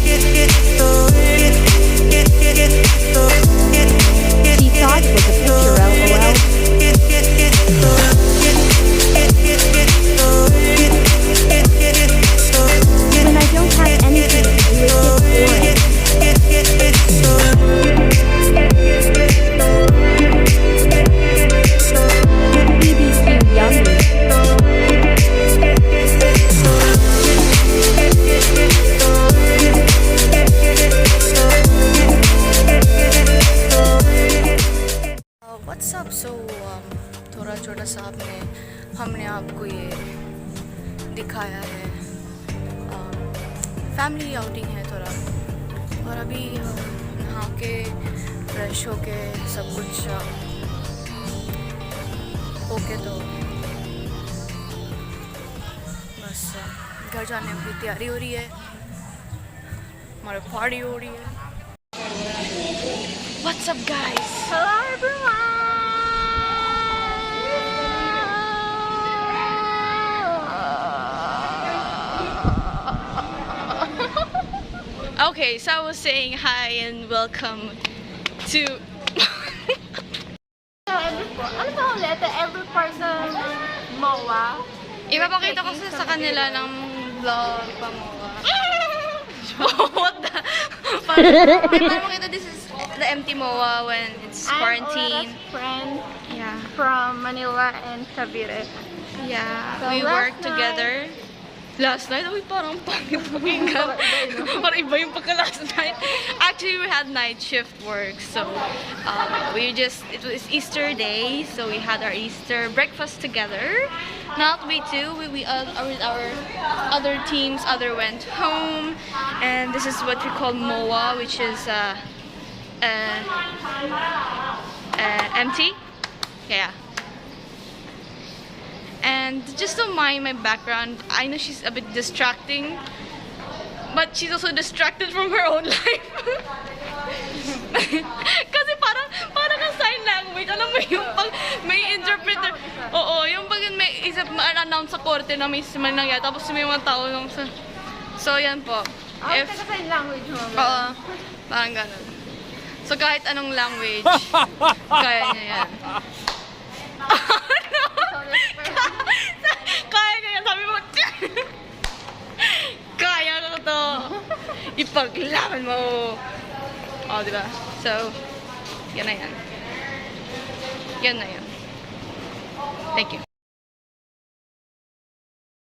She thought it was a picture, lol. When I don't have anything to do, it gets boring. BBQ yummy. What's up? So थोड़ा छोटा सा हमने आपको ये दिखाया है, फैमिली आउटिंग है थोड़ा, और अभी नहा के फ्रेश होके सब कुछ ओके, तो बस घर जाने की तैयारी हो रही है, हमारे पार्टी हो रही है. What's up guys? Hello everyone! Okay, so I was saying hi and welcome to Ano ba ulit? Every person MOA. ipapakita ko sa kanila ng vlog pa mo. What the? Para makita, this is the empty MOA when it's quarantine. I'm friend Yeah. from Manila and Cavite. Yeah, So we last worked together. Last night, parang pangit pakinggan. Parang iba yung pagka last night. Actually, we had night shift work, so it was Easter day, so we had our Easter breakfast together. Not we two, with our other teams, went home, and this is what we call MOA, which is empty. Yeah. And just don't mind my background. I know she's a bit distracting, but she's also distracted from her own life. Kasi parang ang sign language. Alam mo yung pag may interpreter. Oo, yung pag may ma-announce sa korte na may nangyari, tapos may mga tao lang sa... So, yan po. If sign language mo. Oo, parang ganun. So, kahit anong language, kaya niya yan. Kaya niya yan, sabi mo. Kaya na to. Ipaglaban mo. Oh, diba? So, yan na yan. Yan na yan. Thank you.